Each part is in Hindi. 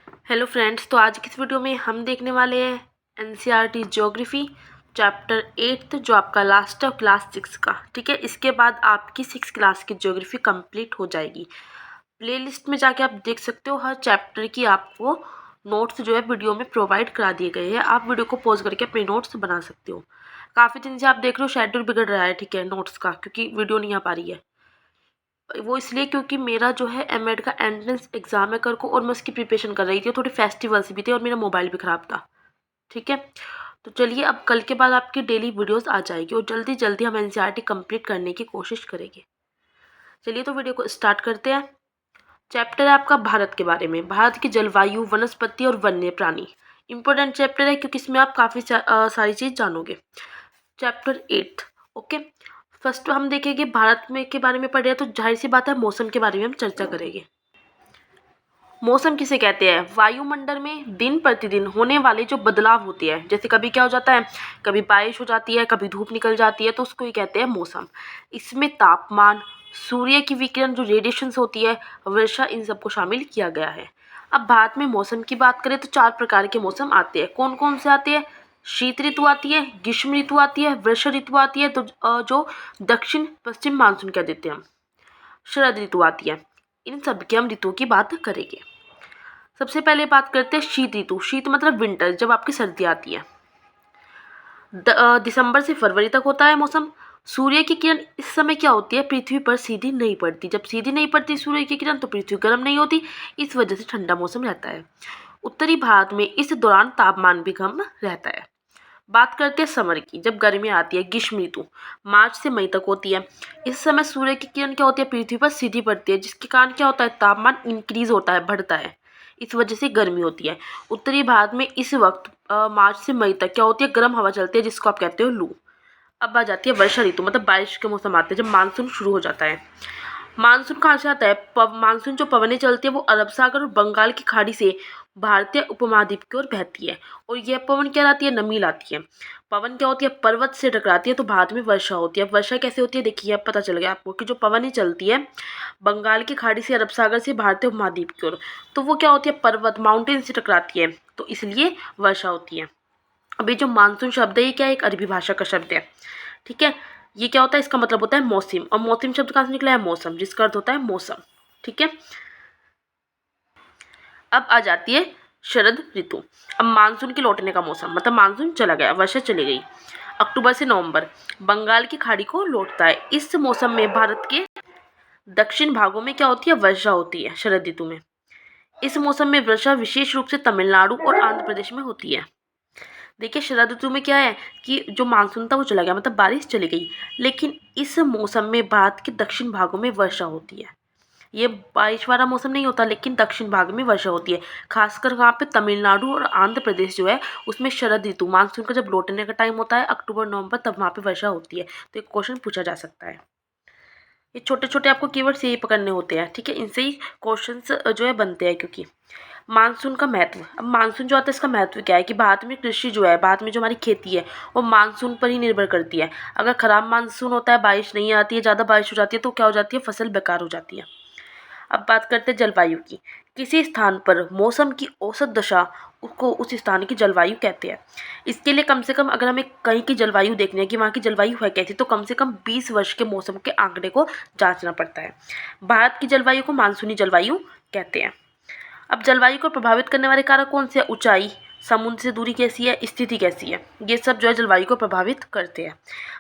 हेलो फ्रेंड्स, तो आज की इस वीडियो में हम देखने वाले हैं एनसीईआरटी ज्योग्राफी चैप्टर 8 जो आपका लास्ट है क्लास 6 का। ठीक है, इसके बाद आपकी 6 क्लास की ज्योग्राफी कंप्लीट हो जाएगी। प्लेलिस्ट में जाके आप देख सकते हो, हर चैप्टर की आपको नोट्स जो है वीडियो में प्रोवाइड करा दिए गए हैं। आप वीडियो को पॉज करके अपने नोट्स बना सकते हो। काफ़ी दिन से आप देख रहे हो शेड्यूल बिगड़ रहा है, ठीक है, नोट्स का, क्योंकि वीडियो नहीं आ पा रही है। वो इसलिए क्योंकि मेरा जो है एमएड का एंट्रेंस एग्ज़ाम है कल को, और मैं उसकी प्रिपरेशन कर रही थी। थोड़ी फेस्टिवल्स भी थे और मेरा मोबाइल भी ख़राब था। ठीक है, तो चलिए अब कल के बाद आपकी डेली वीडियोस आ जाएगी और जल्दी जल्दी हम एनसीईआरटी कंप्लीट करने की कोशिश करेंगे। चलिए तो वीडियो को स्टार्ट करते हैं। चैप्टर है आपका भारत के बारे में, भारत की जलवायु, वनस्पति और वन्य प्राणी। इंपॉर्टेंट चैप्टर है क्योंकि इसमें आप काफ़ी सारी चीज़ जानोगे। चैप्टर 8। ओके, फर्स्ट हम देखेंगे भारत में के बारे में पढ़ रहे हैं, तो जाहिर सी बात है मौसम के बारे में हम चर्चा करेंगे। मौसम किसे कहते हैं? वायुमंडल में दिन प्रतिदिन होने वाले जो बदलाव होते हैं, जैसे कभी क्या हो जाता है, कभी बारिश हो जाती है, कभी धूप निकल जाती है, तो उसको ही कहते हैं मौसम। इसमें तापमान, सूर्य की विकिरण जो रेडिएशंस होती है, वर्षा, इन सबको शामिल किया गया है। अब भारत में मौसम की बात करें तो 4 प्रकार के मौसम आते हैं। कौन कौन से आते हैं? शीत ऋतु आती है, ग्रीष्म ऋतु आती है, वर्षा ऋतु आती है, तो जो दक्षिण पश्चिम मानसून कह देते हैं हम, शरद ऋतु आती है। इन सब की हम ऋतुओं की बात करेंगे। सबसे पहले बात करते हैं शीत ऋतु। शीत मतलब विंटर, जब आपकी सर्दी आती है। दिसंबर से फरवरी तक होता है मौसम। सूर्य की किरण इस समय क्या होती है, पृथ्वी पर सीधी नहीं पड़ती। जब सीधी नहीं पड़ती सूर्य की किरण तो पृथ्वी गर्म नहीं होती, इस वजह से ठंडा मौसम रहता है। उत्तरी भारत में इस दौरान तापमान भी कम रहता है। बात करते हैं समर की, जब गर्मी आती है, ग्रीष्म ऋतु मार्च से मई तक होती है। इस समय सूर्य की किरण क्या होती है, पृथ्वी पर सीधी पड़ती है, जिसके कारण क्या होता है, तापमान इंक्रीज होता है, बढ़ता है, इस वजह से गर्मी होती है। उत्तरी भारत में इस वक्त मार्च से मई तक क्या होती है, गर्म हवा चलती है, जिसको आप कहते हो लू। अब आ जाती है वर्षा ऋतु, मतलब बारिश के मौसम आते हैं, जब मानसून शुरू हो जाता है। मानसून कहाँ से आता है? मानसून जो पवनें चलती है वो अरब सागर और बंगाल की खाड़ी से भारतीय उपमहाद्वीप की ओर बहती है, और यह पवन क्या लाती है, नमी लाती है। पवन क्या होती है, पर्वत से टकराती है, तो भारत में वर्षा होती है। अब वर्षा कैसे होती है, देखिए अब पता चल गया आपको कि जो पवनें चलती है बंगाल की खाड़ी से, अरब सागर से भारतीय उपमहाद्वीप की ओर, तो वो क्या होती है, पर्वत, माउंटेन से टकराती है, तो इसलिए वर्षा होती है। अभी जो मानसून शब्द है ये क्या है, एक अरबी भाषा का शब्द है। ठीक है, ये क्या होता है, इसका मतलब होता है मौसम, और मौसम शब्द कहाँ से निकला है, मौसम, जिसका अर्थ होता है मौसम। ठीक है, अब आ जाती है शरद ऋतु। अब मानसून के लौटने का मौसम, मतलब मानसून चला गया, वर्षा चली गई। अक्टूबर से नवंबर बंगाल की खाड़ी को लौटता है। इस मौसम में भारत के दक्षिण भागों में क्या होती है, वर्षा होती है शरद ऋतु में। इस मौसम में वर्षा विशेष रूप से तमिलनाडु और आंध्र प्रदेश में होती है। देखिए शरद ऋतु में क्या है कि जो मानसून था वो चला गया, मतलब बारिश चली गई, लेकिन इस मौसम में भारत के दक्षिण भागों में वर्षा होती है। ये बारिश वाला मौसम नहीं होता, लेकिन दक्षिण भाग में वर्षा होती है। खासकर वहाँ पे तमिलनाडु और आंध्र प्रदेश जो है उसमें शरद ऋतु, मानसून का जब लौटने का टाइम होता है अक्टूबर नवंबर, तब वहाँ पे वर्षा होती है। तो एक क्वेश्चन पूछा जा सकता है। ये छोटे छोटे आपको कीवर्ड्स यही पकड़ने होते हैं। ठीक है, इनसे ही क्वेश्चंस जो है बनते हैं। क्योंकि मानसून का महत्व, अब मानसून जो आता है इसका महत्व क्या है कि भारत में कृषि जो है, भारत में जो हमारी खेती है वो मानसून पर ही निर्भर करती है। अगर खराब मानसून होता है, बारिश नहीं आती है, ज़्यादा बारिश हो जाती है, तो क्या हो जाती है, फसल बेकार हो जाती है। अब बात करते हैं जलवायु की। किसी स्थान पर मौसम की औसत दशा उसको उस स्थान की जलवायु कहते हैं। इसके लिए कम से कम अगर हमें कहीं की जलवायु देखनी है कि वहाँ की जलवायु है कैसी, तो कम से कम 20 वर्ष के मौसम के आंकड़े को जांचना पड़ता है। भारत की जलवायु को मानसूनी जलवायु कहते हैं। अब जलवायु को प्रभावित करने वाले कारक कौन से हैं? ऊंचाई, समुद्र से दूरी कैसी है, स्थिति कैसी है, ये सब जो है जलवायु को प्रभावित करते हैं।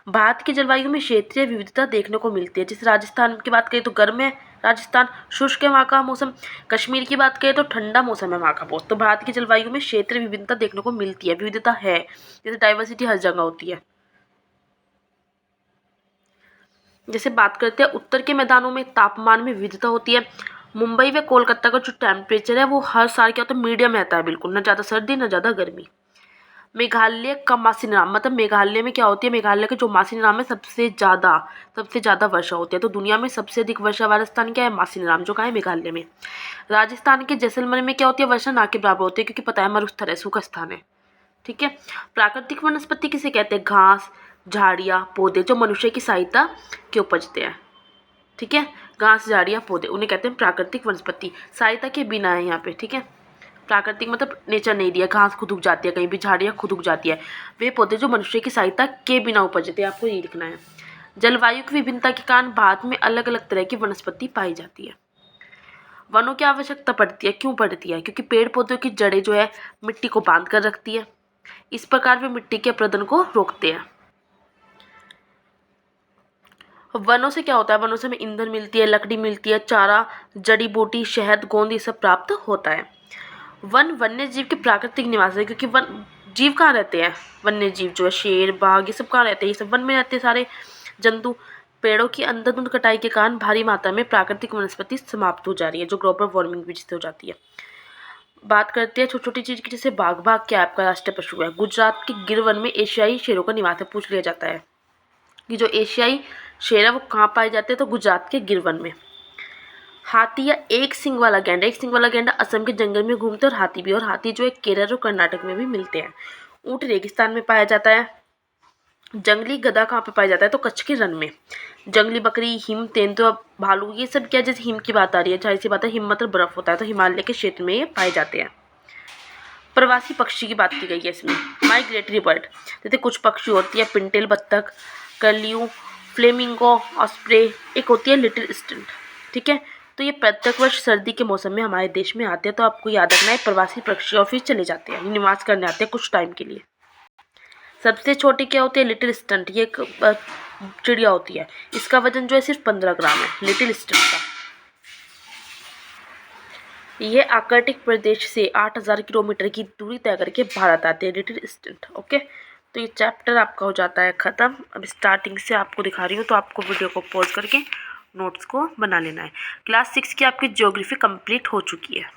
भारत की जलवायु में क्षेत्रीय विविधता देखने को मिलती है। जैसे राजस्थान की बात करें तो गर्म है राजस्थान, शुष्क है वहाँ का मौसम। कश्मीर की बात करें तो ठंडा मौसम है वहाँ का बहुत। तो भारत की जलवायु में क्षेत्रीय विविधता देखने को मिलती है, विविधता है, जैसे डाइवर्सिटी हर जगह होती है। जैसे बात करते हैं उत्तर के मैदानों में तापमान में विविधता होती है। मुंबई व कोलकाता का जो टेम्परेचर है वो हर साल क्या होता है, मीडियम रहता है, बिल्कुल ना ज़्यादा सर्दी ना ज़्यादा गर्मी। मेघालय का मासिनराम, मतलब मेघालय में क्या होती है, मेघालय का जो मासिनराम है सबसे ज़्यादा वर्षा होती है। तो दुनिया में सबसे अधिक वर्षा वाला स्थान क्या है, मासिनराम, जो कहाँ है, मेघालय में। राजस्थान के जैसलमेर में क्या होती है, वर्षा ना के बराबर होती है, क्योंकि पता है मरुस्थल है, सूखा स्थान है। ठीक है, प्राकृतिक वनस्पति किसे कहते हैं, घास, झाड़ियाँ, पौधे जो मनुष्य की सहायता के उपजते हैं। ठीक है, घास, झाड़ियाँ, पौधे, उन्हें कहते हैं प्राकृतिक वनस्पति, सहायता के बिना है यहाँ पे। ठीक है, प्राकृतिक मतलब नेचर नहीं दिया, घास खुद उग जाती है, कहीं भी झाड़ियाँ खुद उग जाती है। वे पौधे जो मनुष्य की सहायता के बिना उपजते हैं, आपको ये लिखना है। जलवायु की विभिन्नता के कारण भारत में अलग अलग तरह की वनस्पति पाई जाती है। वनों की आवश्यकता पड़ती है, क्यों पड़ती है? क्योंकि पेड़ पौधों की जड़ें जो है मिट्टी को बांध कर रखती है, इस प्रकार वे मिट्टी के अपरदन को रोकते हैं। वनों से क्या होता है? वनों से हमें ईंधन मिलती है, लकड़ी मिलती है, चारा, जड़ी बूटी, शहद, गोंद, ये सब प्राप्त होता है। वन वन्य जीव के प्राकृतिक निवास है, क्योंकि वन जीव कहाँ रहते हैं? वन्य जीव जो है शेर, बाघ, ये सब कहाँ रहते हैं? ये सब वन में रहते हैं सारे जंतु। पेड़ों की अंधाधुंध कटाई के कारण भारी मात्रा में प्राकृतिक वनस्पति समाप्त हो जा रही है, जो ग्लोबल वार्मिंग भी जिससे हो जाती है। बात करते हैं छोटी छोटी चीज की, जैसे बाघ। बाघ क्या आपका राष्ट्रीय पशु है? गुजरात के गिर वन में एशियाई शेरों का निवास है। पूछ लिया जाता है कि जो एशियाई शेर है वो कहाँ पाए जाते हैं, तो गुजरात के गिर वन में। हाथी या एक सिंग वाला गैंडा। एक सिंग वाला गैंडा असम के जंगल में घूमते हैं, और हाथी भी। और हाथी जो है केरल और कर्नाटक में भी मिलते हैं। ऊँट रेगिस्तान में पाया जाता है। जंगली गधा कहाँ पे पाया जाता है, तो कच्छ के रण में। जंगली बकरी, हिम, तेंदुआ, भालू, ये सब क्या, जैसे हिम की बात आ रही है, जाहिर सी बात है हिम मतलब बर्फ होता है, तो हिमालय के क्षेत्र में ये पाए जाते हैं। प्रवासी पक्षी की बात की गई है इसमें। माइग्रेटरी बर्ड, जैसे कुछ पक्षी होती है, पिंटेल बत्तख, कर्लियू, फ्लेमिंगो, ऑस्प्रे, एक होती है लिटिल स्टिंट। ठीक है, तो ये प्रत्येक वर्ष सर्दी के मौसम में हमारे देश में आते हैं, तो आपको याद रखना है प्रवासी पक्षी और फिर चले जाते हैं, निवास करने आते हैं कुछ टाइम के लिए। सबसे छोटी क्या होती है? Little stunt. ये एक चिड़िया होती है, इसका वजन जो है सिर्फ 15 ग्राम है, लिटिल स्टंट का। ये आर्कटिक प्रदेश से 8000 किलोमीटर की दूरी तय करके भारत आते हैं, लिटिल स्टंट। ओके, तो ये चैप्टर आपका हो जाता है ख़त्म। अब स्टार्टिंग से आपको दिखा रही हूँ, तो आपको वीडियो को पॉज करके नोट्स को बना लेना है। क्लास 6 की आपकी ज्योग्राफी कंप्लीट हो चुकी है।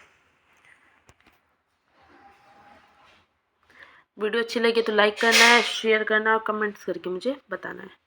वीडियो अच्छी लगे तो लाइक करना है, शेयर करना और कमेंट्स करके मुझे बताना है।